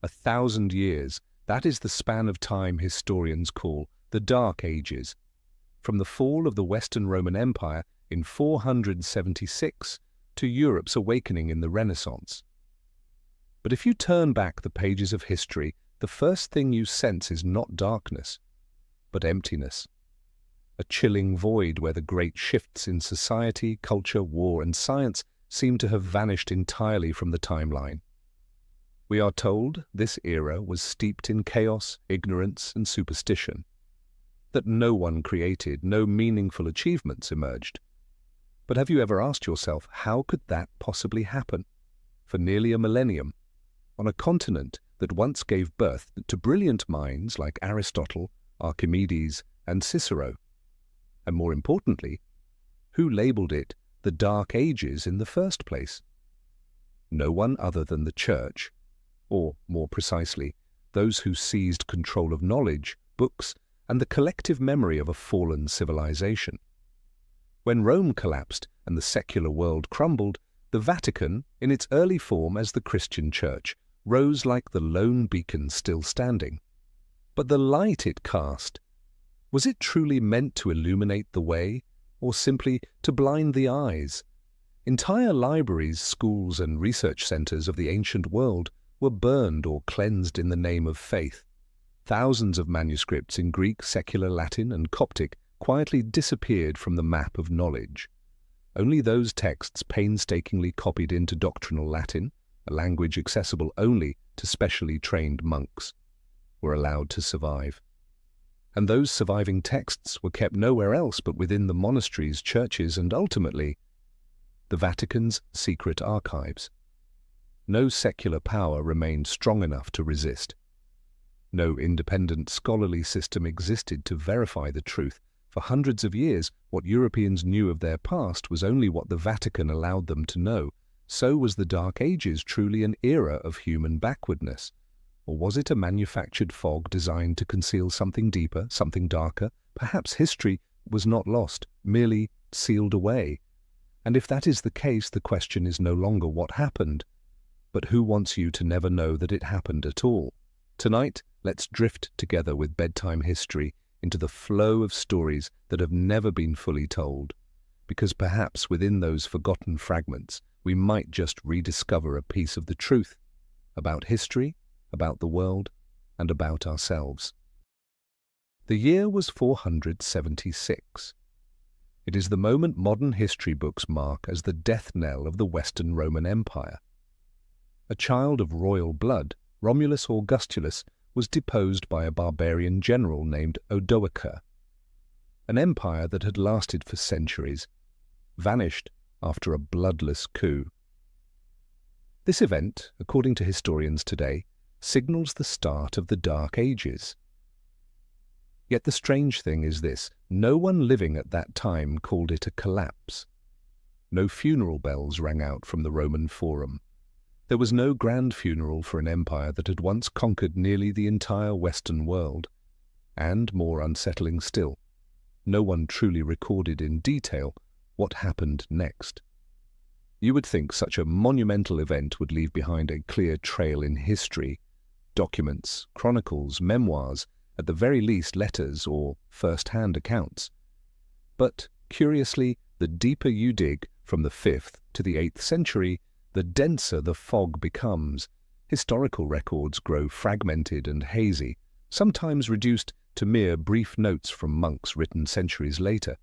1,000 years, that is the span of time historians call the Dark Ages, from the fall of the Western Roman Empire in 476 to Europe's awakening in the Renaissance. But if you turn back the pages of history, the first thing you sense is not darkness, but emptiness. A chilling void where the great shifts in society, culture, war, and science seem to have vanished entirely from the timeline. We are told this era was steeped in chaos, ignorance, and superstition, that no one created, no meaningful achievements emerged. But have you ever asked yourself, how could that possibly happen? For nearly a millennium, on a continent that once gave birth to brilliant minds like Aristotle, Archimedes, and Cicero. And more importantly, who labeled it the Dark Ages in the first place? No one other than the Church, or more precisely, those who seized control of knowledge, books, and the collective memory of a fallen civilization. When Rome collapsed and the secular world crumbled, the Vatican, in its early form as the Christian Church, rose like the lone beacon still standing. But the light it cast, was it truly meant to illuminate the way, or simply to blind the eyes? Entire libraries, schools, and research centers of the ancient world were burned or cleansed in the name of faith. Thousands of manuscripts in Greek, secular Latin, and Coptic quietly disappeared from the map of knowledge. Only those texts painstakingly copied into doctrinal Latin, a language accessible only to specially trained monks, were allowed to survive. And those surviving texts were kept nowhere else but within the monasteries, churches, and ultimately, the Vatican's secret archives. No secular power remained strong enough to resist. No independent scholarly system existed to verify the truth. For hundreds of years, what Europeans knew of their past was only what the Vatican allowed them to know. So was the Dark Ages truly an era of human backwardness? Or was it a manufactured fog designed to conceal something deeper, something darker? Perhaps history was not lost, merely sealed away. And if that is the case, the question is no longer what happened, but who wants you to never know that it happened at all? Tonight, let's drift together with bedtime history into the flow of stories that have never been fully told, because perhaps within those forgotten fragments, we might just rediscover a piece of the truth about history, about the world, and about ourselves. The year was 476. It is the moment modern history books mark as the death knell of the Western Roman Empire. A child of royal blood, Romulus Augustulus was deposed by a barbarian general named Odoacer. An empire that had lasted for centuries vanished after a bloodless coup. This event, according to historians today, signals the start of the Dark Ages. Yet the strange thing is this: no one living at that time called it a collapse. No funeral bells rang out from the Roman Forum. There was no grand funeral for an empire that had once conquered nearly the entire Western world. And, more unsettling still, no one truly recorded in detail what happened next. You would think such a monumental event would leave behind a clear trail in history, documents, chronicles, memoirs, at the very least letters or first-hand accounts. But, curiously, the deeper you dig from the 5th to the 8th century, the denser the fog becomes. Historical records grow fragmented and hazy, sometimes reduced to mere brief notes from monks written centuries later.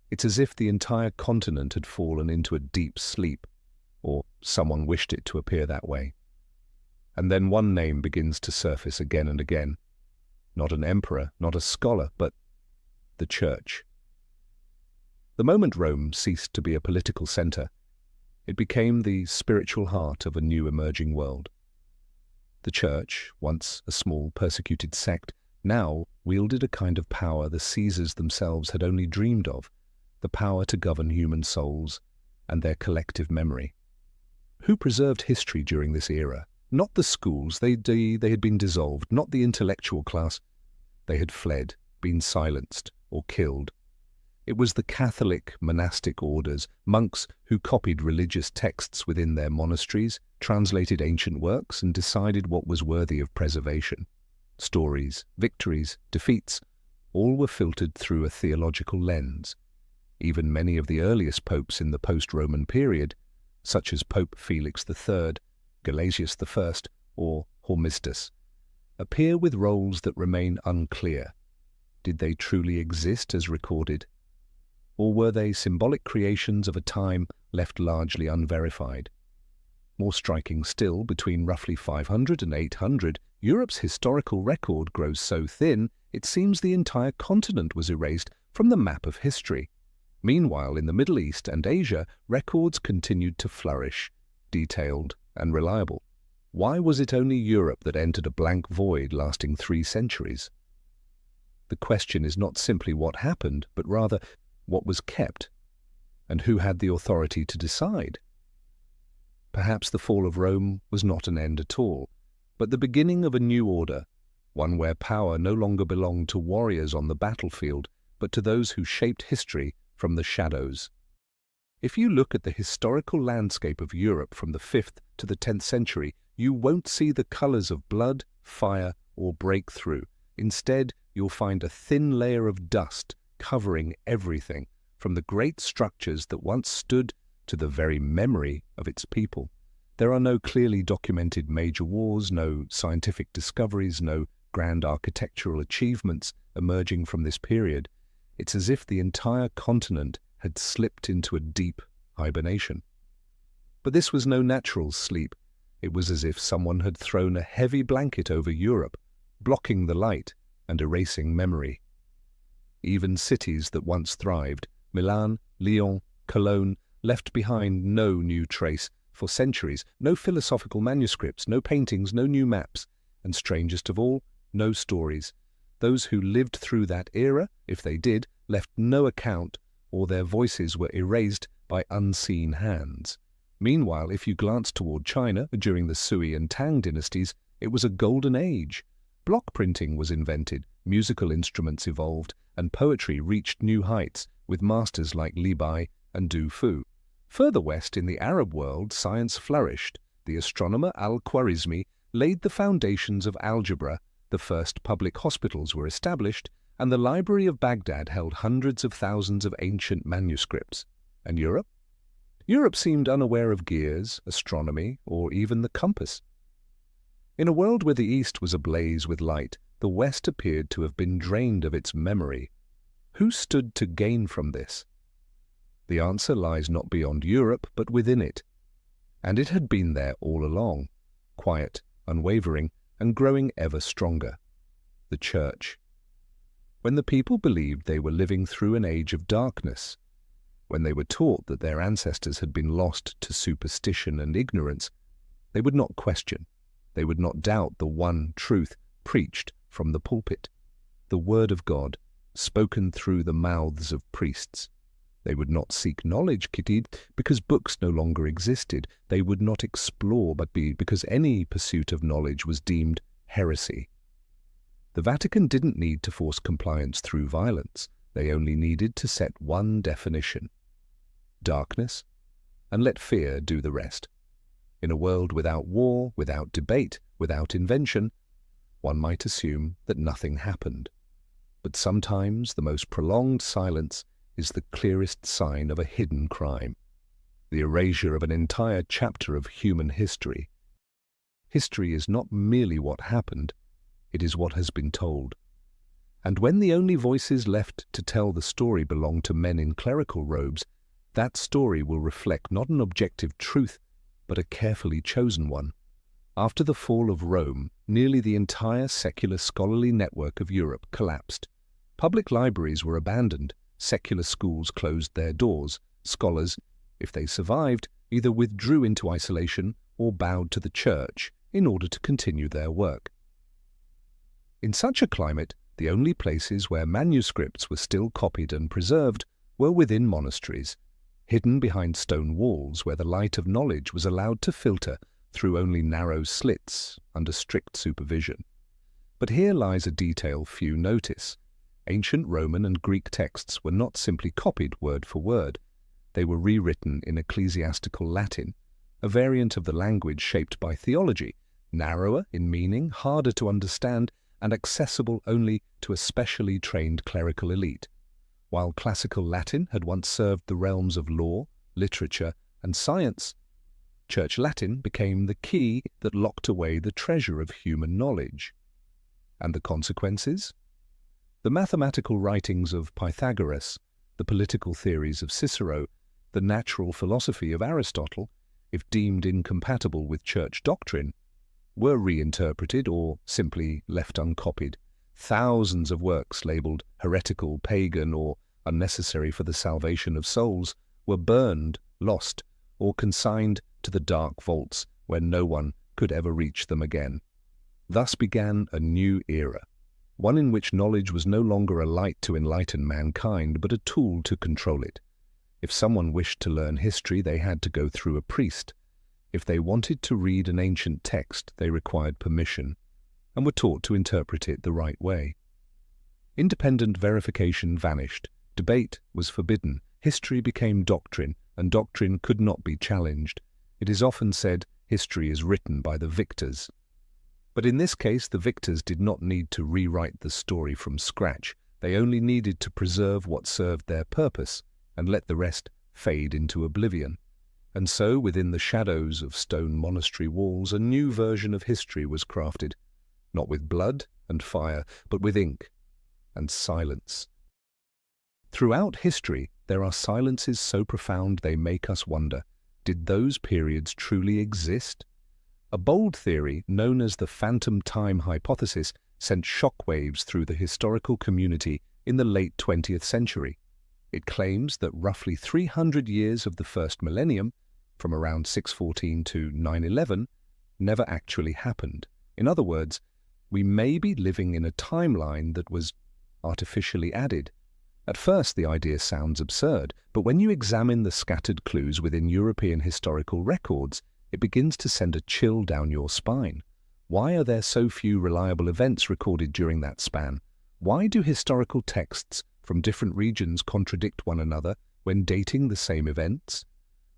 It's as if the entire continent had fallen into a deep sleep, or someone wished it to appear that way. And then one name begins to surface again and again. Not an emperor, not a scholar, but the Church. The moment Rome ceased to be a political center, it became the spiritual heart of a new emerging world. The Church, once a small persecuted sect, now wielded a kind of power the Caesars themselves had only dreamed of, the power to govern human souls and their collective memory. Who preserved history during this era? Not the schools, they had been dissolved, not the intellectual class. They had fled, been silenced, or killed. It was the Catholic monastic orders, monks who copied religious texts within their monasteries, translated ancient works, and decided what was worthy of preservation. Stories, victories, defeats, all were filtered through a theological lens. Even many of the earliest popes in the post-Roman period, such as Pope Felix III, Gelasius I, or Hormisdas, appear with roles that remain unclear. Did they truly exist as recorded? Or were they symbolic creations of a time left largely unverified? More striking still, between roughly 500 and 800, Europe's historical record grows so thin it seems the entire continent was erased from the map of history. Meanwhile, in the Middle East and Asia, records continued to flourish, detailed and reliable. Why was it only Europe that entered a blank void lasting 3 centuries? The question is not simply what happened, but rather what was kept, and who had the authority to decide. Perhaps the fall of Rome was not an end at all, but the beginning of a new order, one where power no longer belonged to warriors on the battlefield, but to those who shaped history from the shadows. If you look at the historical landscape of Europe from the 5th to the 10th century, you won't see the colors of blood, fire, or breakthrough. Instead, you'll find a thin layer of dust covering everything, from the great structures that once stood to the very memory of its people. There are no clearly documented major wars, no scientific discoveries, no grand architectural achievements emerging from this period. It's as if the entire continent had slipped into a deep hibernation. But this was no natural sleep. It was as if someone had thrown a heavy blanket over Europe, blocking the light and erasing memory. Even cities that once thrived, Milan, Lyon, Cologne, left behind no new trace for centuries, no philosophical manuscripts, no paintings, no new maps, and strangest of all, no stories. Those who lived through that era, if they did, left no account, or their voices were erased by unseen hands. Meanwhile, if you glance toward China during the Sui and Tang dynasties, it was a golden age. Block printing was invented, musical instruments evolved, and poetry reached new heights with masters like Li Bai and Du Fu. Further west in the Arab world, science flourished. The astronomer Al-Khwarizmi laid the foundations of algebra, the first public hospitals were established, and the Library of Baghdad held hundreds of thousands of ancient manuscripts. And Europe? Europe seemed unaware of gears, astronomy, or even the compass. In a world where the East was ablaze with light, the West appeared to have been drained of its memory. Who stood to gain from this? The answer lies not beyond Europe, but within it. And it had been there all along, quiet, unwavering, and growing ever stronger. The Church. When the people believed they were living through an age of darkness, when they were taught that their ancestors had been lost to superstition and ignorance, they would not question. They would not doubt the one truth preached from the pulpit, the Word of God, spoken through the mouths of priests. They would not seek knowledge, Kitid, because books no longer existed. They would not explore, because any pursuit of knowledge was deemed heresy. The Vatican didn't need to force compliance through violence. They only needed to set one definition: darkness, and let fear do the rest. In a world without war, without debate, without invention, one might assume that nothing happened. But sometimes the most prolonged silence is the clearest sign of a hidden crime, the erasure of an entire chapter of human history. History is not merely what happened, it is what has been told. And when the only voices left to tell the story belong to men in clerical robes, that story will reflect not an objective truth, but a carefully chosen one. After the fall of Rome, nearly the entire secular scholarly network of Europe collapsed. Public libraries were abandoned, secular schools closed their doors. Scholars, if they survived, either withdrew into isolation or bowed to the church in order to continue their work. In such a climate, the only places where manuscripts were still copied and preserved were within monasteries, hidden behind stone walls where the light of knowledge was allowed to filter through only narrow slits under strict supervision. But here lies a detail few notice. Ancient Roman and Greek texts were not simply copied word for word. They were rewritten in ecclesiastical Latin, a variant of the language shaped by theology, narrower in meaning, harder to understand, and accessible only to a specially trained clerical elite. While classical Latin had once served the realms of law, literature, and science, Church Latin became the key that locked away the treasure of human knowledge. And the consequences? The mathematical writings of Pythagoras, the political theories of Cicero, the natural philosophy of Aristotle, if deemed incompatible with church doctrine, were reinterpreted or simply left uncopied. Thousands of works labeled heretical, pagan, or unnecessary for the salvation of souls were burned, lost, or consigned to the dark vaults where no one could ever reach them again. Thus began a new era, one in which knowledge was no longer a light to enlighten mankind, but a tool to control it. If someone wished to learn history, they had to go through a priest. If they wanted to read an ancient text, they required permission and were taught to interpret it the right way. Independent verification vanished. Debate was forbidden. History became doctrine, and doctrine could not be challenged. It is often said history is written by the victors. But in this case, the victors did not need to rewrite the story from scratch. They only needed to preserve what served their purpose and let the rest fade into oblivion. And so, within the shadows of stone monastery walls, a new version of history was crafted, not with blood and fire, but with ink and silence. Throughout history, there are silences so profound they make us wonder, did those periods truly exist? A bold theory, known as the phantom time hypothesis, sent shockwaves through the historical community in the late 20th century. It claims that roughly 300 years of the first millennium, from around 614 to 911, never actually happened. In other words, we may be living in a timeline that was artificially added. At first, the idea sounds absurd, but when you examine the scattered clues within European historical records, it begins to send a chill down your spine. Why are there so few reliable events recorded during that span? Why do historical texts from different regions contradict one another when dating the same events?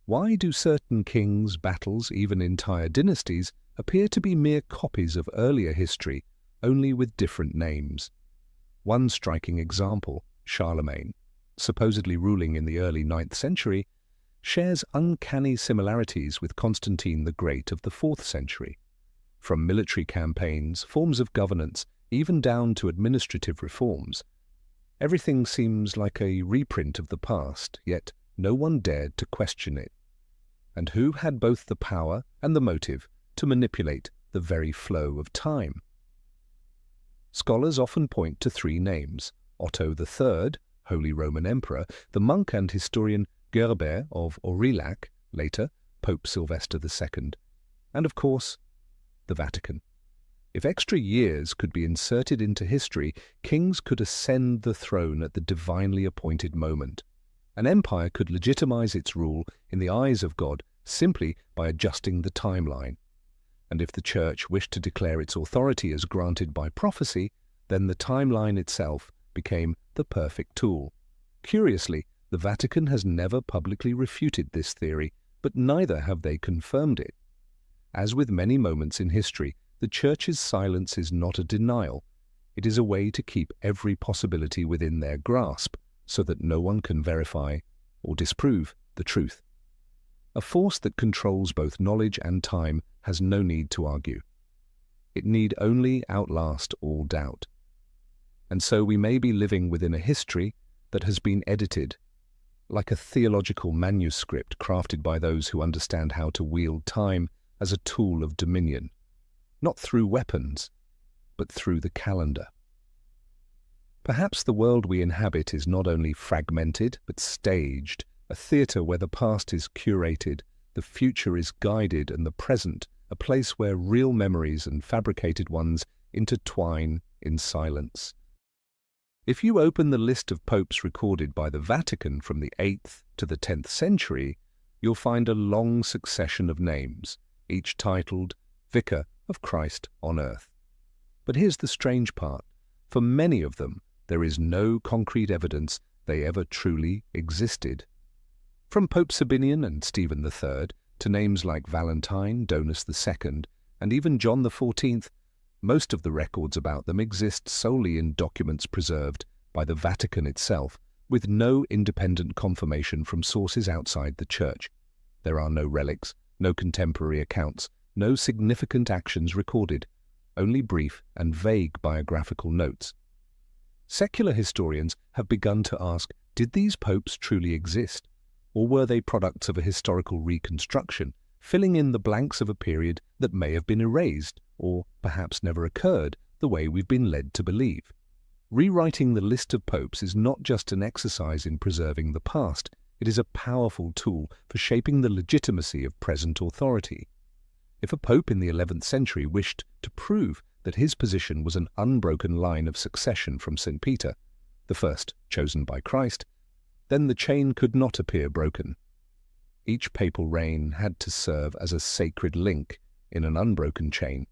Why do certain kings, battles, even entire dynasties, appear to be mere copies of earlier history, only with different names? One striking example, Charlemagne, supposedly ruling in the early 9th century, shares uncanny similarities with Constantine the Great of the 4th century. From military campaigns, forms of governance, even down to administrative reforms, everything seems like a reprint of the past, yet no one dared to question it. And who had both the power and the motive to manipulate the very flow of time? Scholars often point to three names: Otto III, Holy Roman Emperor, the monk and historian Gerbert of Aurillac, later Pope Sylvester II, and of course, the Vatican. If extra years could be inserted into history, kings could ascend the throne at the divinely appointed moment. An empire could legitimize its rule in the eyes of God simply by adjusting the timeline. And if the Church wished to declare its authority as granted by prophecy, then the timeline itself became the perfect tool. Curiously, the Vatican has never publicly refuted this theory, but neither have they confirmed it. As with many moments in history, the Church's silence is not a denial. It is a way to keep every possibility within their grasp, so that no one can verify or disprove the truth. A force that controls both knowledge and time has no need to argue. It need only outlast all doubt. And so we may be living within a history that has been edited, like a theological manuscript crafted by those who understand how to wield time as a tool of dominion, not through weapons, but through the calendar. Perhaps the world we inhabit is not only fragmented, but staged, a theatre where the past is curated, the future is guided, and the present, a place where real memories and fabricated ones intertwine in silence. If you open the list of popes recorded by the Vatican from the 8th to the 10th century, you'll find a long succession of names, each titled Vicar of Christ on Earth. But here's the strange part. For many of them, there is no concrete evidence they ever truly existed. From Pope Sabinian and Stephen III To names like Valentine, Donus II, and even John XIV, most of the records about them exist solely in documents preserved by the Vatican itself, with no independent confirmation from sources outside the Church. There are no relics, no contemporary accounts, no significant actions recorded, only brief and vague biographical notes. Secular historians have begun to ask, did these popes truly exist, or were they products of a historical reconstruction, filling in the blanks of a period that may have been erased, or perhaps never occurred, the way we've been led to believe? Rewriting the list of popes is not just an exercise in preserving the past, it is a powerful tool for shaping the legitimacy of present authority. If a pope in the 11th century wished to prove that his position was an unbroken line of succession from St. Peter, the first chosen by Christ, then the chain could not appear broken. Each papal reign had to serve as a sacred link in an unbroken chain.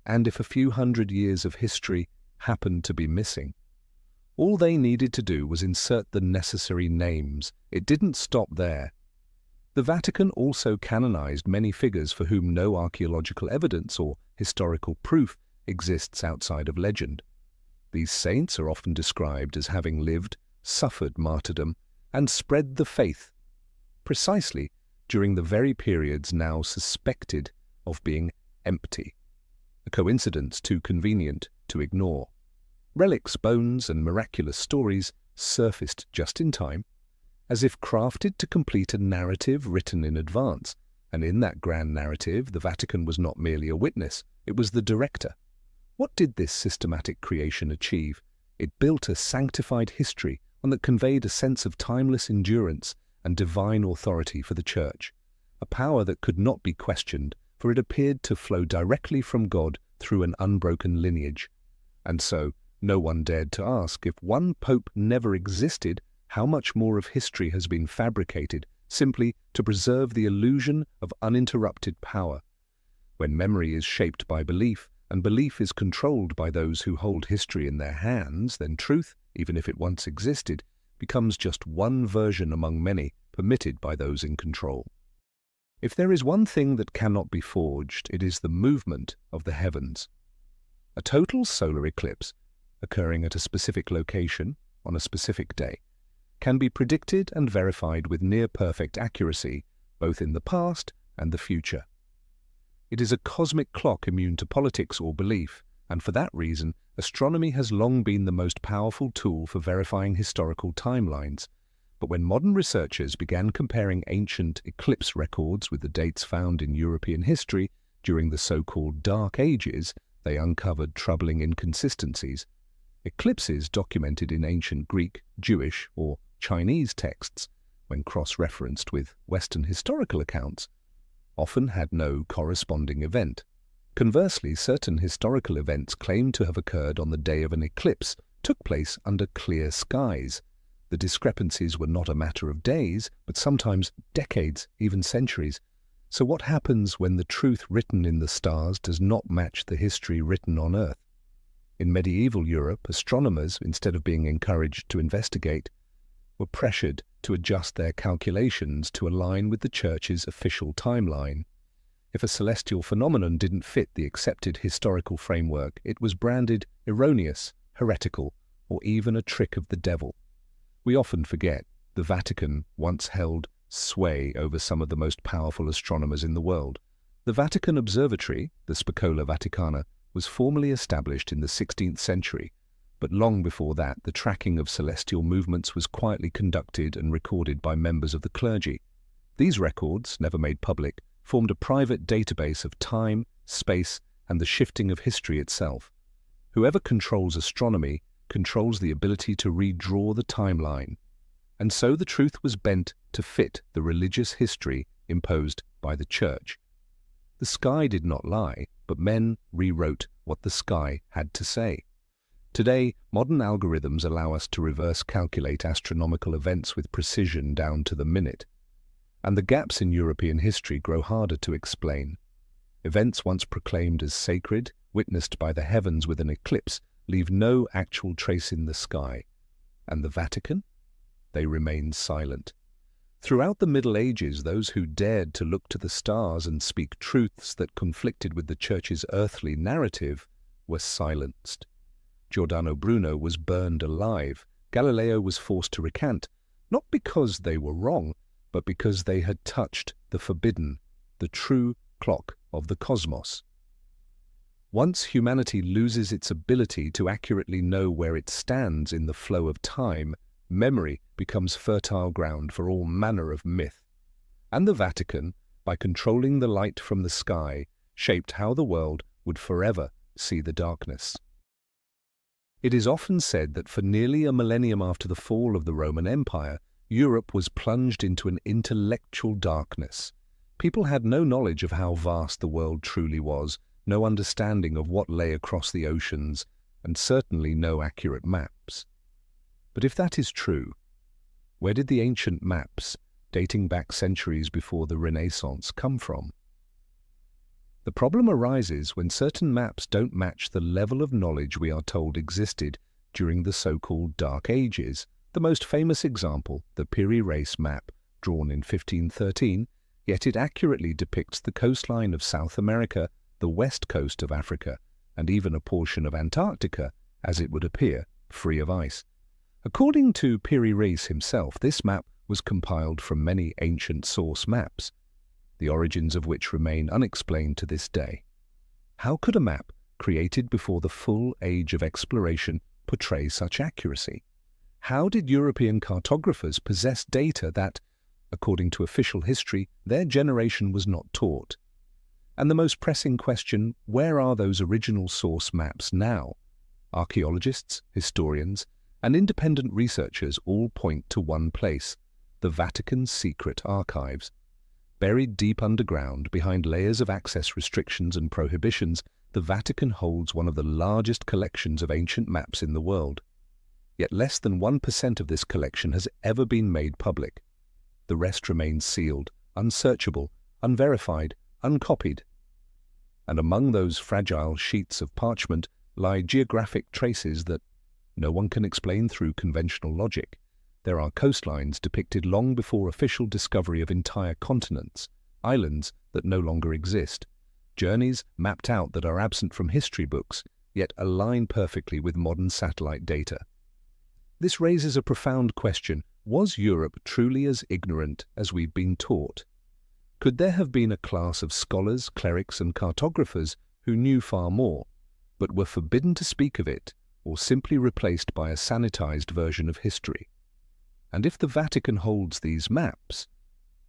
And if a few hundred years of history happened to be missing, all they needed to do was insert the necessary names. It didn't stop there. The Vatican also canonized many figures for whom no archaeological evidence or historical proof exists outside of legend. These saints are often described as having lived, suffered martyrdom, and spread the faith, precisely during the very periods now suspected of being empty, a coincidence too convenient to ignore. Relics, bones, and miraculous stories surfaced just in time, as if crafted to complete a narrative written in advance, and in that grand narrative the Vatican was not merely a witness, it was the director. What did this systematic creation achieve? It built a sanctified history, one that conveyed a sense of timeless endurance and divine authority for the Church, a power that could not be questioned, for it appeared to flow directly from God through an unbroken lineage. And so, no one dared to ask, if one pope never existed, how much more of history has been fabricated simply to preserve the illusion of uninterrupted power? When memory is shaped by belief, and belief is controlled by those who hold history in their hands, then truth, even if it once existed, becomes just one version among many permitted by those in control. If there is one thing that cannot be forged, it is the movement of the heavens. A total solar eclipse, occurring at a specific location on a specific day, can be predicted and verified with near-perfect accuracy, both in the past and the future. It is a cosmic clock immune to politics or belief, and for that reason, astronomy has long been the most powerful tool for verifying historical timelines. But when modern researchers began comparing ancient eclipse records with the dates found in European history during the so-called Dark Ages, they uncovered troubling inconsistencies. Eclipses documented in ancient Greek, Jewish, or Chinese texts, when cross-referenced with Western historical accounts, often had no corresponding event. Conversely, certain historical events claimed to have occurred on the day of an eclipse took place under clear skies. The discrepancies were not a matter of days, but sometimes decades, even centuries. So what happens when the truth written in the stars does not match the history written on Earth? In medieval Europe, astronomers, instead of being encouraged to investigate, were pressured to adjust their calculations to align with the Church's official timeline. If a celestial phenomenon didn't fit the accepted historical framework, it was branded erroneous, heretical, or even a trick of the devil. We often forget the Vatican once held sway over some of the most powerful astronomers in the world. The Vatican Observatory, the Spicola Vaticana, was formally established in the 16th century, but long before that the tracking of celestial movements was quietly conducted and recorded by members of the clergy. These records, never made public, formed a private database of time, space, and the shifting of history itself. Whoever controls astronomy controls the ability to redraw the timeline, and so the truth was bent to fit the religious history imposed by the Church. The sky did not lie, but men rewrote what the sky had to say. Today, modern algorithms allow us to reverse calculate astronomical events with precision down to the minute, and the gaps in European history grow harder to explain. Events once proclaimed as sacred, witnessed by the heavens with an eclipse, leave no actual trace in the sky. And the Vatican? They remain silent. Throughout the Middle Ages, those who dared to look to the stars and speak truths that conflicted with the Church's earthly narrative were silenced. Giordano Bruno was burned alive. Galileo was forced to recant, not because they were wrong, but because they had touched the forbidden, the true clock of the cosmos. Once humanity loses its ability to accurately know where it stands in the flow of time, memory becomes fertile ground for all manner of myth. And the Vatican, by controlling the light from the sky, shaped how the world would forever see the darkness. It is often said that for nearly a millennium after the fall of the Roman Empire, Europe was plunged into an intellectual darkness. People had no knowledge of how vast the world truly was, no understanding of what lay across the oceans, and certainly no accurate maps. But if that is true, where did the ancient maps, dating back centuries before the Renaissance, come from? The problem arises when certain maps don't match the level of knowledge we are told existed during the so-called Dark Ages. The most famous example, the Piri Reis map, drawn in 1513, yet it accurately depicts the coastline of South America, the west coast of Africa, and even a portion of Antarctica, as it would appear, free of ice. According to Piri Reis himself, this map was compiled from many ancient source maps, the origins of which remain unexplained to this day. How could a map, created before the full age of exploration, portray such accuracy? How did European cartographers possess data that, according to official history, their generation was not taught? And the most pressing question, where are those original source maps now? Archaeologists, historians, and independent researchers all point to one place, the Vatican's secret archives. Buried deep underground, behind layers of access restrictions and prohibitions, the Vatican holds one of the largest collections of ancient maps in the world. Yet less than 1% of this collection has ever been made public. The rest remains sealed, unsearchable, unverified, uncopied. And among those fragile sheets of parchment lie geographic traces that no one can explain through conventional logic. There are coastlines depicted long before official discovery of entire continents, islands that no longer exist, journeys mapped out that are absent from history books, yet align perfectly with modern satellite data. This raises a profound question. Was Europe truly as ignorant as we've been taught? Could there have been a class of scholars, clerics, and cartographers who knew far more, but were forbidden to speak of it, or simply replaced by a sanitized version of history? And if the Vatican holds these maps,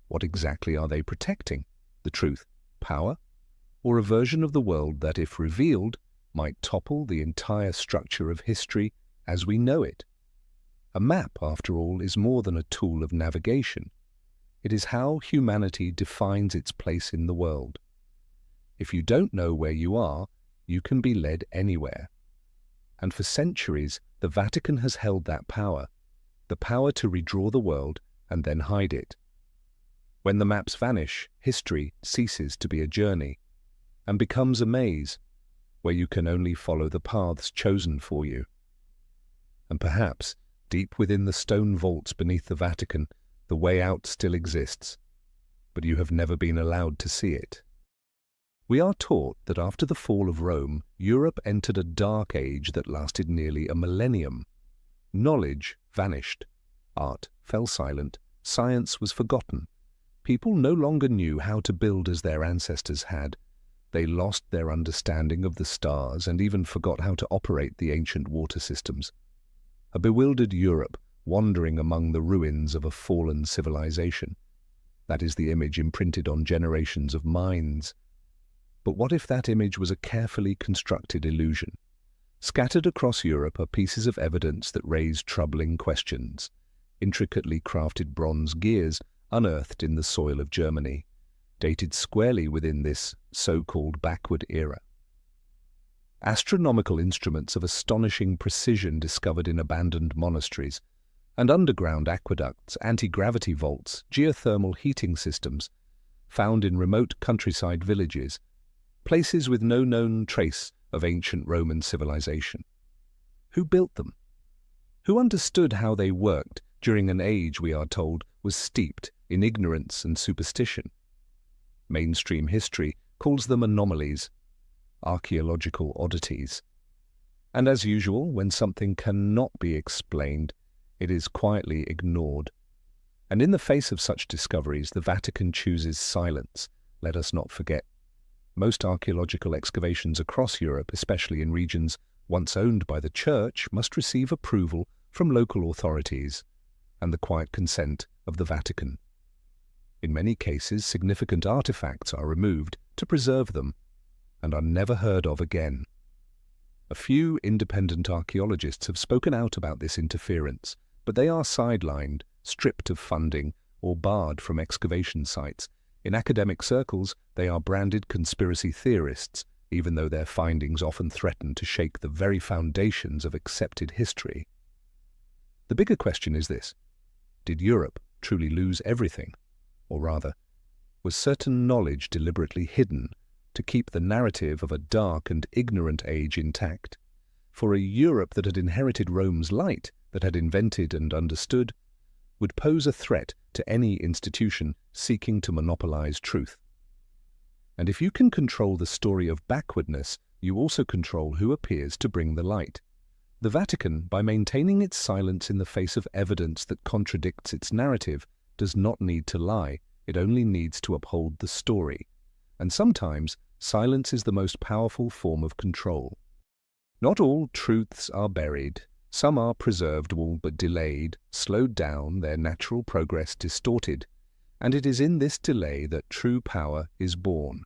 what exactly are they protecting? The truth, power, or a version of the world that, if revealed, might topple the entire structure of history as we know it? A map, after all, is more than a tool of navigation. It is how humanity defines its place in the world. If you don't know where you are, you can be led anywhere. And for centuries, the Vatican has held that power, the power to redraw the world and then hide it. When the maps vanish, history ceases to be a journey and becomes a maze where you can only follow the paths chosen for you. And perhaps, deep within the stone vaults beneath the Vatican, the way out still exists, but you have never been allowed to see it. We are taught that after the fall of Rome, Europe entered a dark age that lasted nearly a millennium. Knowledge vanished, art fell silent, science was forgotten. People no longer knew how to build as their ancestors had. They lost their understanding of the stars and even forgot how to operate the ancient water systems. A bewildered Europe wandering among the ruins of a fallen civilization. That is the image imprinted on generations of minds. But what if that image was a carefully constructed illusion? Scattered across Europe are pieces of evidence that raise troubling questions. Intricately crafted bronze gears unearthed in the soil of Germany, dated squarely within this so-called backward era. Astronomical instruments of astonishing precision discovered in abandoned monasteries, and underground aqueducts, anti-gravity vaults, geothermal heating systems, found in remote countryside villages, places with no known trace of ancient Roman civilization. Who built them? Who understood how they worked during an age we are told was steeped in ignorance and superstition. Mainstream history calls them anomalies, archaeological oddities. And as usual, when something cannot be explained, it is quietly ignored. And in the face of such discoveries, the Vatican chooses silence. Let us not forget. Most archaeological excavations across Europe, especially in regions once owned by the Church, must receive approval from local authorities and the quiet consent of the Vatican. In many cases, significant artifacts are removed to preserve them and are never heard of again. A few independent archaeologists have spoken out about this interference, but they are sidelined, stripped of funding, or barred from excavation sites. In academic circles, they are branded conspiracy theorists, even though their findings often threaten to shake the very foundations of accepted history. The bigger question is this: did Europe truly lose everything? Or rather, was certain knowledge deliberately hidden to keep the narrative of a dark and ignorant age intact? For a Europe that had inherited Rome's light, that had invented and understood, would pose a threat to any institution seeking to monopolize truth. And if you can control the story of backwardness, you also control who appears to bring the light. The Vatican, by maintaining its silence in the face of evidence that contradicts its narrative, does not need to lie. It only needs to uphold the story. And sometimes, silence is the most powerful form of control. Not all truths are buried. Some are preserved, all but delayed, slowed down, their natural progress distorted. And it is in this delay that true power is born.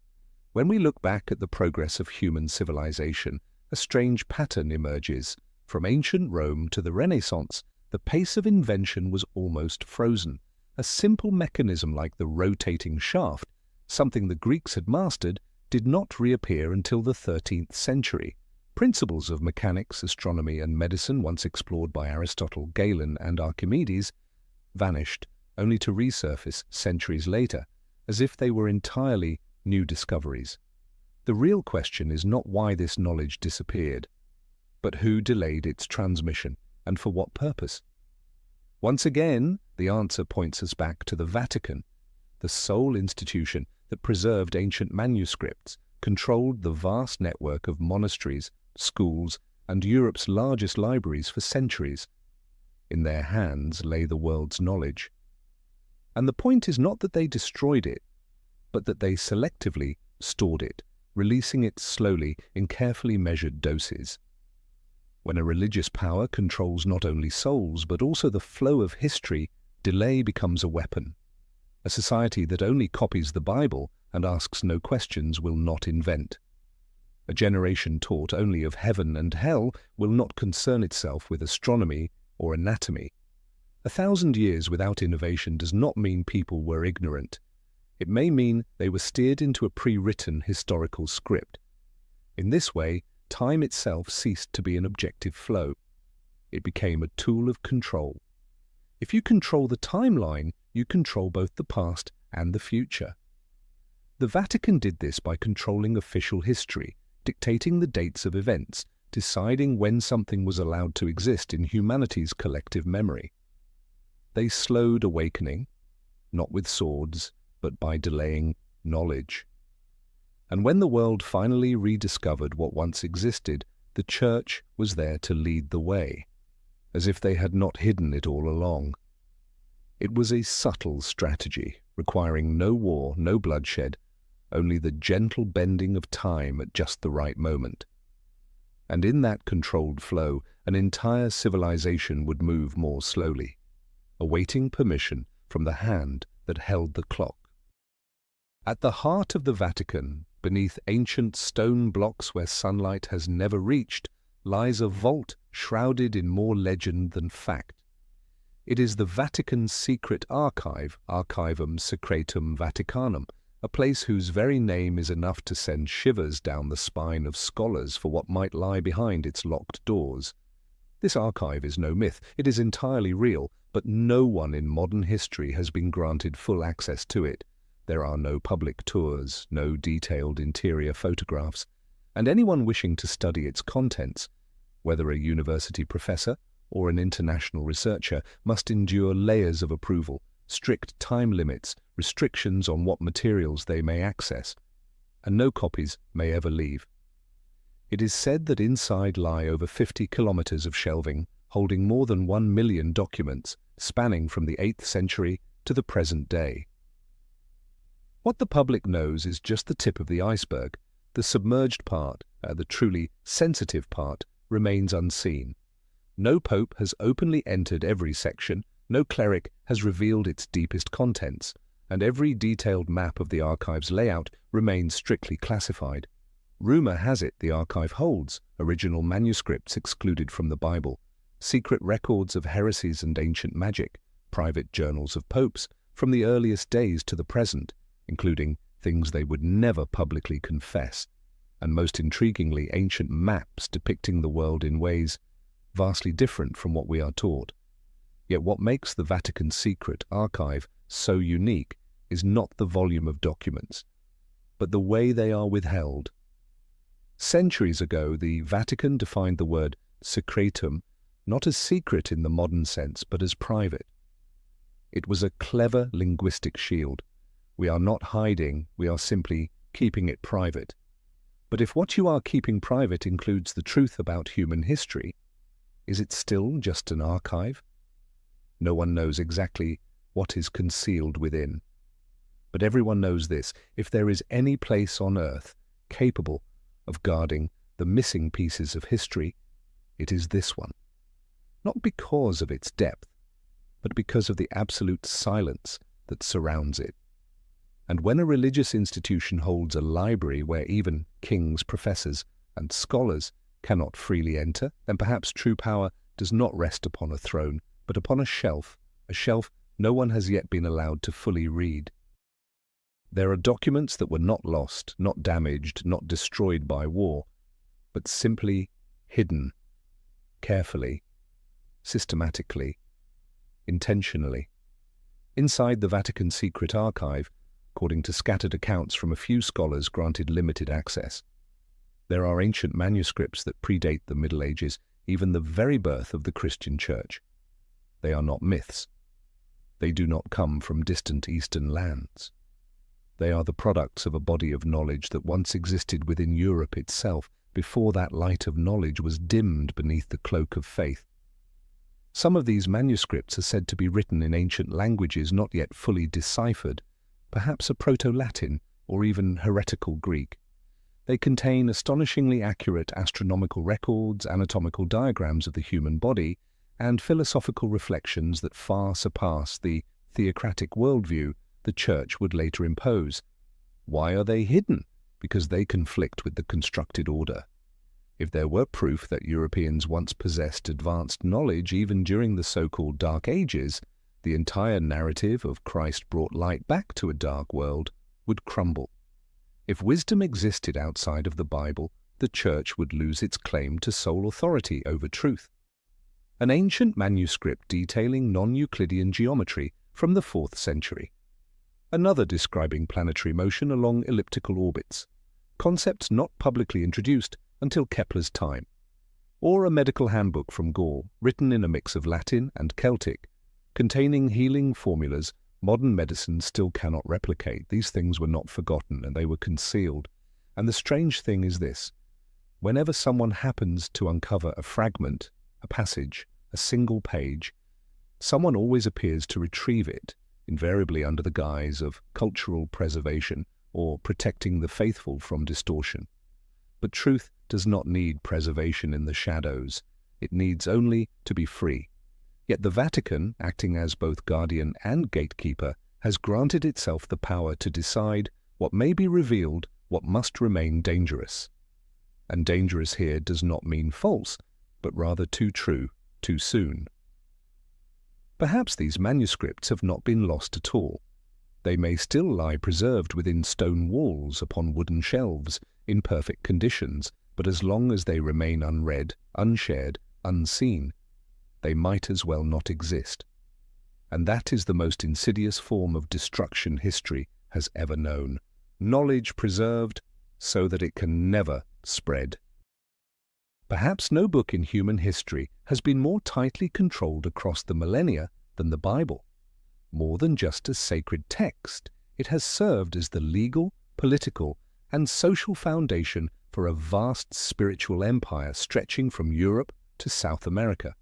When we look back at the progress of human civilization, a strange pattern emerges. From ancient Rome to the Renaissance, the pace of invention was almost frozen. A simple mechanism like the rotating shaft, something the Greeks had mastered, did not reappear until the 13th century. Principles of mechanics, astronomy, and medicine, once explored by Aristotle, Galen, and Archimedes, vanished, only to resurface centuries later, as if they were entirely new discoveries. The real question is not why this knowledge disappeared, but who delayed its transmission, and for what purpose. Once again, the answer points us back to the Vatican, the sole institution that preserved ancient manuscripts, controlled the vast network of monasteries, schools, and Europe's largest libraries for centuries. In their hands lay the world's knowledge. And the point is not that they destroyed it, but that they selectively stored it, releasing it slowly in carefully measured doses. When a religious power controls not only souls, but also the flow of history, delay becomes a weapon. A society that only copies the Bible and asks no questions will not invent. A generation taught only of heaven and hell will not concern itself with astronomy or anatomy. 1,000 years without innovation does not mean people were ignorant. It may mean they were steered into a pre-written historical script. In this way, time itself ceased to be an objective flow. It became a tool of control. If you control the timeline, you control both the past and the future. The Vatican did this by controlling official history, dictating the dates of events, deciding when something was allowed to exist in humanity's collective memory. They slowed awakening, not with swords, but by delaying knowledge. And when the world finally rediscovered what once existed, the Church was there to lead the way, as if they had not hidden it all along. It was a subtle strategy, requiring no war, no bloodshed, only the gentle bending of time at just the right moment. And in that controlled flow, an entire civilization would move more slowly, awaiting permission from the hand that held the clock. At the heart of the Vatican, beneath ancient stone blocks where sunlight has never reached, lies a vault shrouded in more legend than fact. It is the Vatican's secret archive, Archivum Secretum Vaticanum, a place whose very name is enough to send shivers down the spine of scholars for what might lie behind its locked doors. This archive is no myth, it is entirely real, but no one in modern history has been granted full access to it. There are no public tours, no detailed interior photographs, and anyone wishing to study its contents, whether a university professor or an international researcher, must endure layers of approval, strict time limits, restrictions on what materials they may access, and no copies may ever leave. It is said that inside lie over 50 kilometers of shelving, holding more than 1 million documents, spanning from the 8th century to the present day. What the public knows is just the tip of the iceberg. The submerged part, the truly sensitive part, remains unseen. No pope has openly entered every section, no cleric has revealed its deepest contents, and every detailed map of the archive's layout remains strictly classified. Rumor has it the archive holds original manuscripts excluded from the Bible, secret records of heresies and ancient magic, private journals of popes from the earliest days to the present, including things they would never publicly confess, and most intriguingly, ancient maps depicting the world in ways vastly different from what we are taught. Yet what makes the Vatican's secret archive so unique is not the volume of documents, but the way they are withheld. Centuries ago, the Vatican defined the word secretum not as secret in the modern sense, but as private. It was a clever linguistic shield. We are not hiding, we are simply keeping it private. But if what you are keeping private includes the truth about human history, is it still just an archive? No one knows exactly what is concealed within. But everyone knows this: if there is any place on earth capable of guarding the missing pieces of history, it is this one. Not because of its depth, but because of the absolute silence that surrounds it. And when a religious institution holds a library where even kings, professors, and scholars cannot freely enter, then perhaps true power does not rest upon a throne, but upon a shelf no one has yet been allowed to fully read. There are documents that were not lost, not damaged, not destroyed by war, but simply hidden, carefully, systematically, intentionally. Inside the Vatican's secret archive, according to scattered accounts from a few scholars granted limited access, there are ancient manuscripts that predate the Middle Ages, even the very birth of the Christian Church. They are not myths. They do not come from distant eastern lands. They are the products of a body of knowledge that once existed within Europe itself, before that light of knowledge was dimmed beneath the cloak of faith. Some of these manuscripts are said to be written in ancient languages not yet fully deciphered, perhaps a Proto-Latin or even heretical Greek. They contain astonishingly accurate astronomical records, anatomical diagrams of the human body, and philosophical reflections that far surpass the theocratic worldview the Church would later impose. Why are they hidden? Because they conflict with the constructed order. If there were proof that Europeans once possessed advanced knowledge even during the so-called Dark Ages, the entire narrative of Christ brought light back to a dark world would crumble. If wisdom existed outside of the Bible, the Church would lose its claim to sole authority over truth. An ancient manuscript detailing non-Euclidean geometry from the 4th century. Another describing planetary motion along elliptical orbits, concepts not publicly introduced until Kepler's time. Or a medical handbook from Gaul, written in a mix of Latin and Celtic, containing healing formulas modern medicine still cannot replicate. These things were not forgotten, and they were concealed. And the strange thing is this: whenever someone happens to uncover a fragment, a passage, a single page, someone always appears to retrieve it, invariably under the guise of cultural preservation or protecting the faithful from distortion. But truth does not need preservation in the shadows. It needs only to be free. Yet the Vatican, acting as both guardian and gatekeeper, has granted itself the power to decide what may be revealed, what must remain dangerous. And dangerous here does not mean false, but rather too true, too soon. Perhaps these manuscripts have not been lost at all. They may still lie preserved within stone walls upon wooden shelves in perfect conditions, but as long as they remain unread, unshared, unseen, they might as well not exist. And that is the most insidious form of destruction history has ever known. Knowledge preserved so that it can never spread. Perhaps no book in human history has been more tightly controlled across the millennia than the Bible. More than just a sacred text, it has served as the legal, political, and social foundation for a vast spiritual empire stretching from Europe to South America.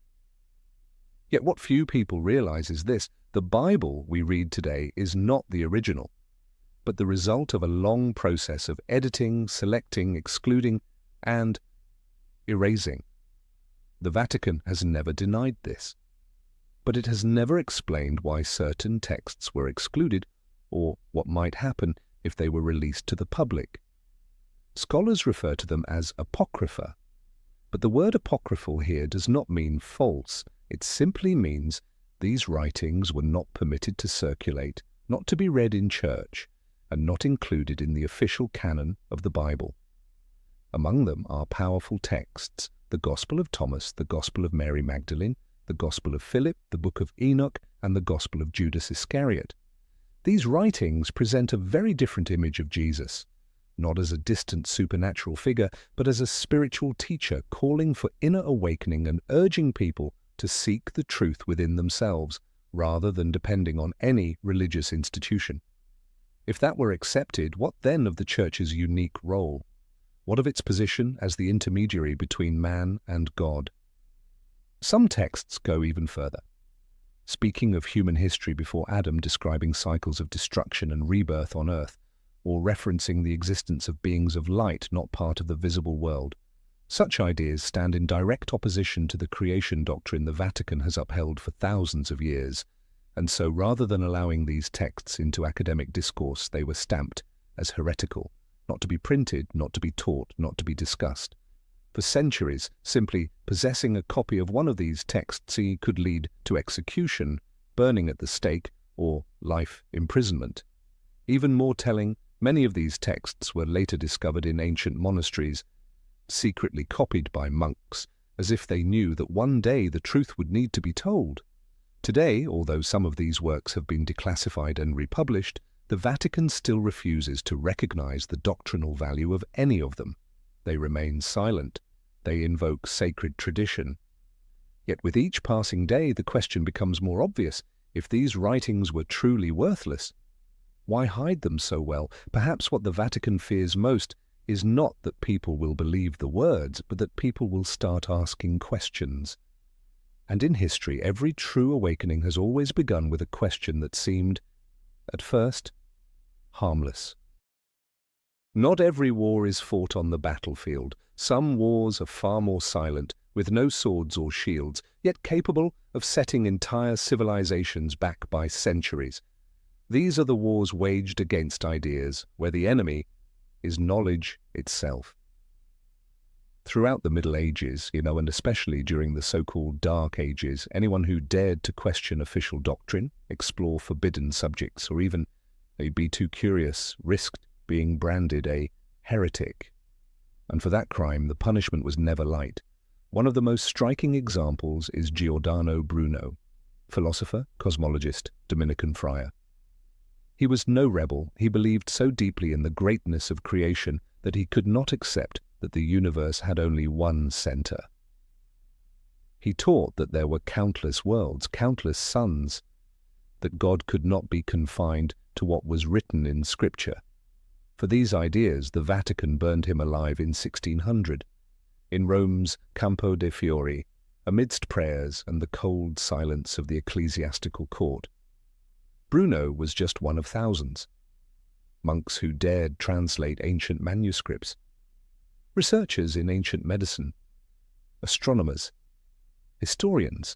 Yet what few people realize is this: the Bible we read today is not the original, but the result of a long process of editing, selecting, excluding, and erasing. The Vatican has never denied this, but it has never explained why certain texts were excluded or what might happen if they were released to the public. Scholars refer to them as apocrypha, but the word apocryphal here does not mean false. It simply means these writings were not permitted to circulate, not to be read in church, and not included in the official canon of the Bible. Among them are powerful texts: the Gospel of Thomas, the Gospel of Mary Magdalene, the Gospel of Philip, the Book of Enoch, and the Gospel of Judas Iscariot. These writings present a very different image of Jesus, not as a distant supernatural figure, but as a spiritual teacher calling for inner awakening and urging people to seek the truth within themselves, rather than depending on any religious institution. If that were accepted, what then of the Church's unique role? What of its position as the intermediary between man and God? Some texts go even further. Speaking of human history before Adam, describing cycles of destruction and rebirth on earth, or referencing the existence of beings of light not part of the visible world. Such ideas stand in direct opposition to the creation doctrine the Vatican has upheld for thousands of years, and so rather than allowing these texts into academic discourse, they were stamped as heretical, not to be printed, not to be taught, not to be discussed. For centuries, simply possessing a copy of one of these texts could lead to execution, burning at the stake, or life imprisonment. Even more telling, many of these texts were later discovered in ancient monasteries, secretly copied by monks, as if they knew that one day the truth would need to be told. Today, although some of these works have been declassified and republished, the Vatican still refuses to recognize the doctrinal value of any of them. They remain silent. They invoke sacred tradition. Yet with each passing day, the question becomes more obvious. If these writings were truly worthless, why hide them so well? Perhaps what the Vatican fears most is not that people will believe the words, but that people will start asking questions. And in history, every true awakening has always begun with a question that seemed, at first, harmless. Not every war is fought on the battlefield. Some wars are far more silent, with no swords or shields, yet capable of setting entire civilizations back by centuries. These are the wars waged against ideas, where the enemy is knowledge itself. Throughout the Middle Ages, and especially during the so-called Dark Ages, anyone who dared to question official doctrine, explore forbidden subjects, or even be too curious, risked being branded a heretic. And for that crime, the punishment was never light. One of the most striking examples is Giordano Bruno, philosopher, cosmologist, Dominican friar. He was no rebel. He believed so deeply in the greatness of creation that he could not accept that the universe had only one center. He taught that there were countless worlds, countless suns, that God could not be confined to what was written in Scripture. For these ideas, the Vatican burned him alive in 1600, in Rome's Campo de' Fiori, amidst prayers and the cold silence of the ecclesiastical court. Bruno was just one of thousands. Monks who dared translate ancient manuscripts, researchers in ancient medicine, astronomers, historians,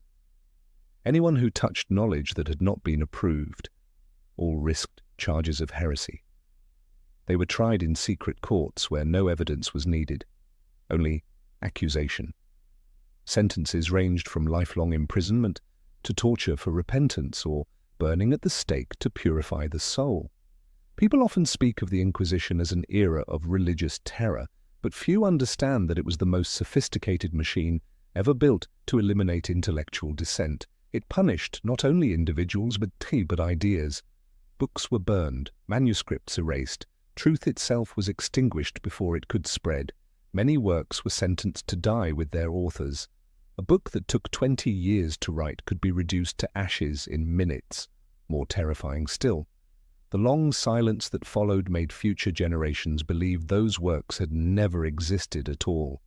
anyone who touched knowledge that had not been approved, all risked charges of heresy. They were tried in secret courts where no evidence was needed, only accusation. Sentences ranged from lifelong imprisonment to torture for repentance or burning at the stake to purify the soul. People often speak of the Inquisition as an era of religious terror, but few understand that it was the most sophisticated machine ever built to eliminate intellectual dissent. It punished not only individuals but ideas. Books were burned, manuscripts erased, truth itself was extinguished before it could spread. Many works were sentenced to die with their authors. A book that took 20 years to write could be reduced to ashes in minutes. more terrifying still. The long silence that followed made future generations believe those works had never existed at all.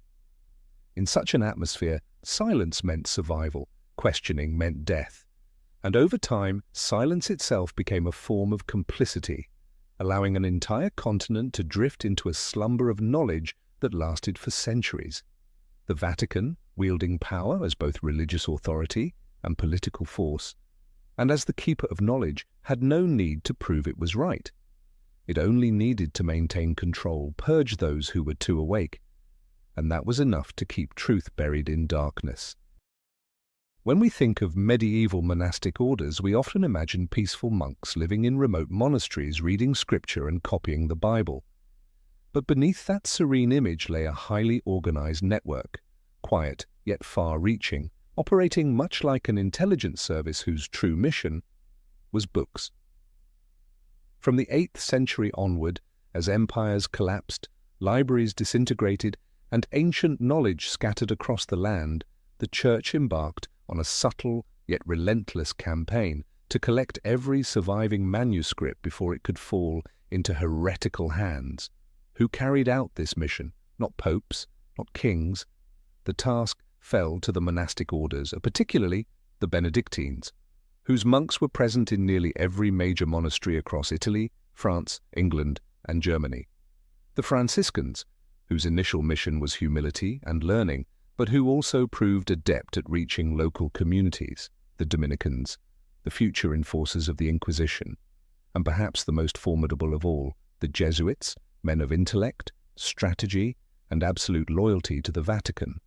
In such an atmosphere, silence meant survival, questioning meant death. And over time, silence itself became a form of complicity, allowing an entire continent to drift into a slumber of knowledge that lasted for centuries. The Vatican, wielding power as both religious authority and political force, and as the keeper of knowledge, had no need to prove it was right. It only needed to maintain control, purge those who were too awake, and that was enough to keep truth buried in darkness. When we think of medieval monastic orders, we often imagine peaceful monks living in remote monasteries, reading scripture and copying the Bible. But beneath that serene image lay a highly organized network, quiet yet far-reaching, operating much like an intelligence service whose true mission was books. From the 8th century onward, as empires collapsed, libraries disintegrated, and ancient knowledge scattered across the land, the Church embarked on a subtle yet relentless campaign to collect every surviving manuscript before it could fall into heretical hands. Who carried out this mission? Not popes, not kings. The task fell to the monastic orders, particularly the Benedictines, whose monks were present in nearly every major monastery across Italy, France, England, and Germany. The Franciscans, whose initial mission was humility and learning, but who also proved adept at reaching local communities. The Dominicans, the future enforcers of the Inquisition, and perhaps the most formidable of all, the Jesuits, men of intellect, strategy, and absolute loyalty to the Vatican.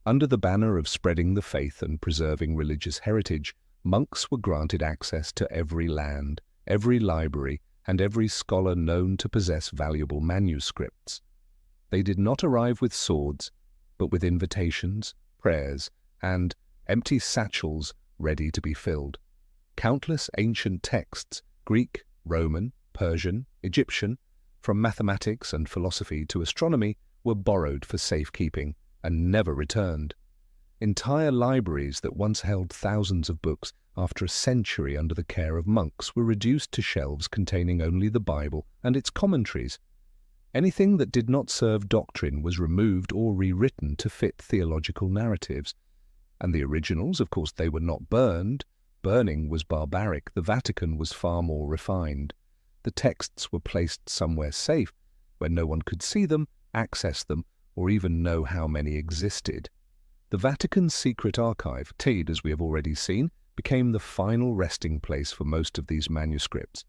Under the banner of spreading the faith and preserving religious heritage, monks were granted access to every land, every library, and every scholar known to possess valuable manuscripts. They did not arrive with swords, but with invitations, prayers, and empty satchels ready to be filled. Countless ancient texts, Greek, Roman, Persian, Egyptian, from mathematics and philosophy to astronomy, were borrowed for safekeeping and never returned. Entire libraries that once held thousands of books, after a century under the care of monks, were reduced to shelves containing only the Bible and its commentaries. Anything that did not serve doctrine was removed or rewritten to fit theological narratives. And the originals, of course, they were not burned. Burning was barbaric. The Vatican was far more refined. The texts were placed somewhere safe, where no one could see them, access them, or even know how many existed. The Vatican's secret archive, TAID as we have already seen, became the final resting place for most of these manuscripts.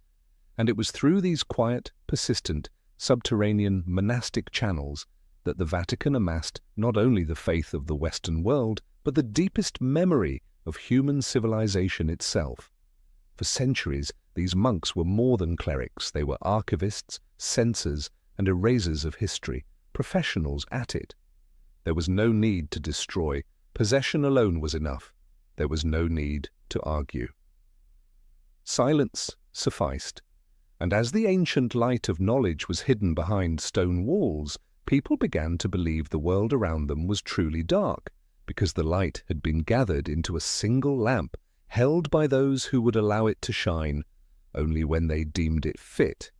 And it was through these quiet, persistent, subterranean monastic channels that the Vatican amassed not only the faith of the Western world, but the deepest memory of human civilization itself. For centuries, these monks were more than clerics. They were archivists, censors, and erasers of history, professionals at it. There was no need to destroy. Possession alone was enough. There was no need to argue. Silence sufficed. And as the ancient light of knowledge was hidden behind stone walls, people began to believe the world around them was truly dark, because the light had been gathered into a single lamp, held by those who would allow it to shine only when they deemed it fit.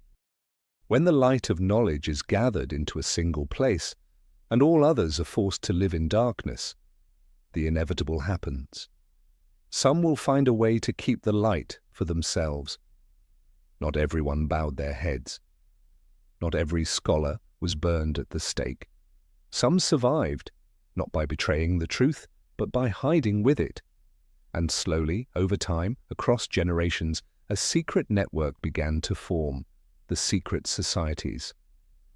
When the light of knowledge is gathered into a single place, and all others are forced to live in darkness, the inevitable happens. Some will find a way to keep the light for themselves. Not everyone bowed their heads. Not every scholar was burned at the stake. Some survived, not by betraying the truth, but by hiding with it. And slowly, over time, across generations, a secret network began to form, the secret societies.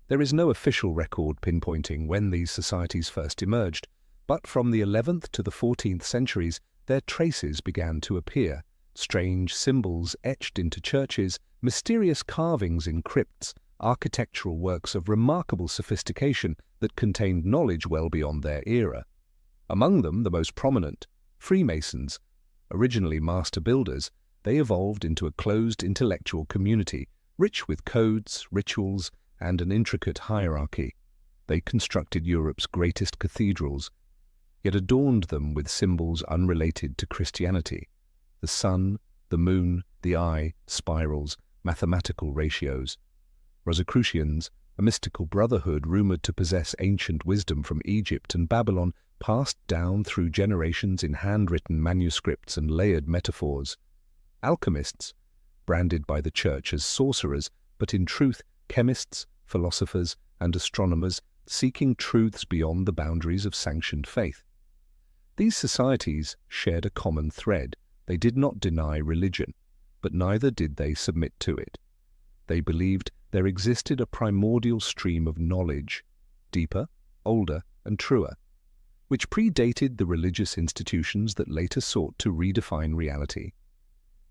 There is no official record pinpointing when these societies first emerged, but from the 11th to the 14th centuries, their traces began to appear. Strange symbols etched into churches, mysterious carvings in crypts, architectural works of remarkable sophistication that contained knowledge well beyond their era. Among them, the most prominent, Freemasons. Originally master builders, they evolved into a closed intellectual community, rich with codes, rituals, and an intricate hierarchy. They constructed Europe's greatest cathedrals, yet adorned them with symbols unrelated to Christianity: the sun, the moon, the eye, spirals, mathematical ratios. Rosicrucians, a mystical brotherhood rumored to possess ancient wisdom from Egypt and Babylon, passed down through generations in handwritten manuscripts and layered metaphors. Alchemists, branded by the church as sorcerers, but in truth chemists, philosophers, and astronomers seeking truths beyond the boundaries of sanctioned faith. These societies shared a common thread. They did not deny religion, but neither did they submit to it. They believed there existed a primordial stream of knowledge, deeper, older, and truer, which predated the religious institutions that later sought to redefine reality.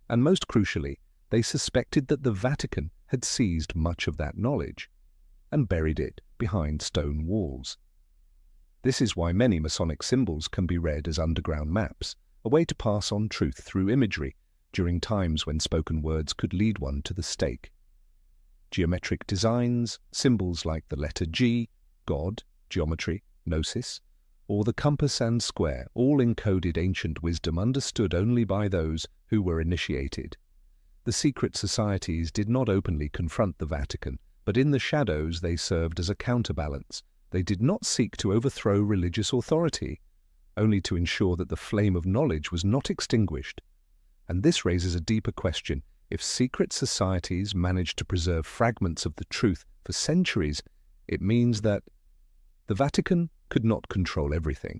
And most crucially, they suspected that the Vatican had seized much of that knowledge and buried it behind stone walls. This is why many Masonic symbols can be read as underground maps, a way to pass on truth through imagery during times when spoken words could lead one to the stake. Geometric designs, symbols like the letter G, God, geometry, gnosis, or the compass and square, all encoded ancient wisdom understood only by those who were initiated. The secret societies did not openly confront the Vatican, but in the shadows they served as a counterbalance. They did not seek to overthrow religious authority, only to ensure that the flame of knowledge was not extinguished. And this raises a deeper question. If secret societies managed to preserve fragments of the truth for centuries, it means that the Vatican could not control everything.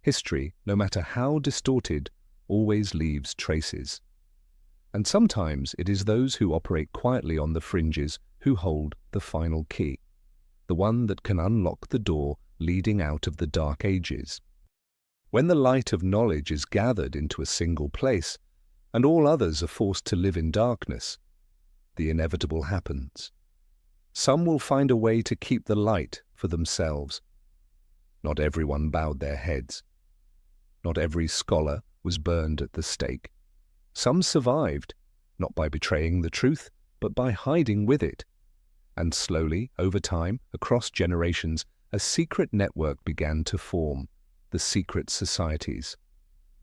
History, no matter how distorted, always leaves traces. And sometimes it is those who operate quietly on the fringes who hold the final key, the one that can unlock the door leading out of the dark ages. When the light of knowledge is gathered into a single place, and all others are forced to live in darkness, the inevitable happens. Some will find a way to keep the light for themselves. Not everyone bowed their heads. Not every scholar was burned at the stake. Some survived, not by betraying the truth, but by hiding with it. And slowly, over time, across generations, a secret network began to form, the secret societies.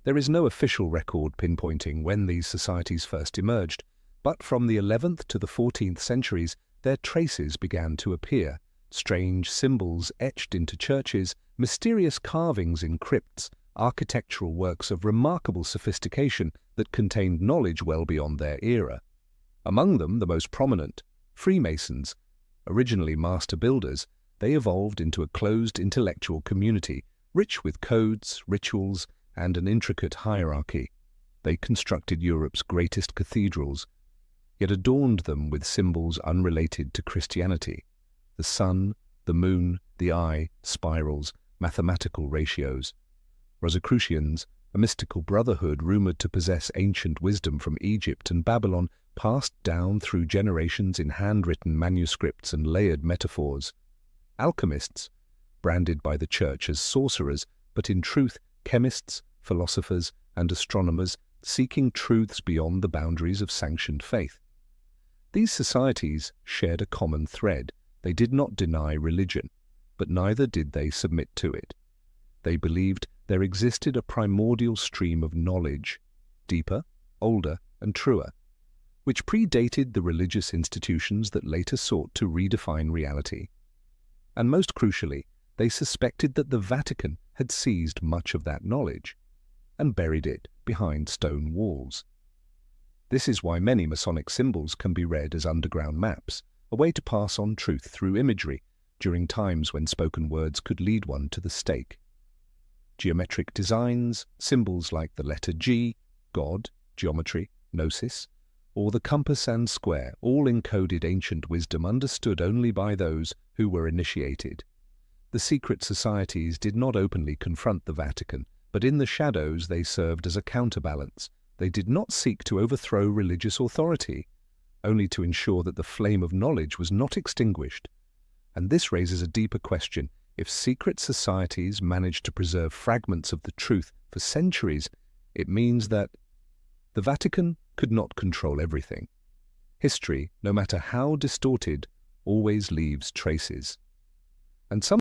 There is no official record pinpointing when these societies first emerged, but from the 11th to the 14th centuries, their traces began to appear. Strange symbols etched into churches, mysterious carvings in crypts, architectural works of remarkable sophistication that contained knowledge well beyond their era. Among them, the most prominent, Freemasons, originally master builders, they evolved into a closed intellectual community, rich with codes, rituals, and an intricate hierarchy. They constructed Europe's greatest cathedrals, yet adorned them with symbols unrelated to Christianity: the sun, the moon, the eye, spirals, mathematical ratios. Rosicrucians, a mystical brotherhood rumored to possess ancient wisdom from Egypt and Babylon, passed down through generations in handwritten manuscripts and layered metaphors. Alchemists, branded by the church as sorcerers, but in truth chemists, philosophers, and astronomers seeking truths beyond the boundaries of sanctioned faith. These societies shared a common thread. They did not deny religion, but neither did they submit to it. They believed there existed a primordial stream of knowledge, deeper, older, and truer, which predated the religious institutions that later sought to redefine reality. And most crucially, they suspected that the Vatican had seized much of that knowledge and buried it behind stone walls. This is why many Masonic symbols can be read as underground maps, a way to pass on truth through imagery during times when spoken words could lead one to the stake. Geometric designs, symbols like the letter G, God, geometry, gnosis, or the compass and square, all encoded ancient wisdom understood only by those who were initiated. The secret societies did not openly confront the Vatican, but in the shadows they served as a counterbalance. They did not seek to overthrow religious authority, only to ensure that the flame of knowledge was not extinguished. And this raises a deeper question. If secret societies managed to preserve fragments of the truth for centuries, it means that the Vatican could not control everything. History, no matter how distorted, always leaves traces. And some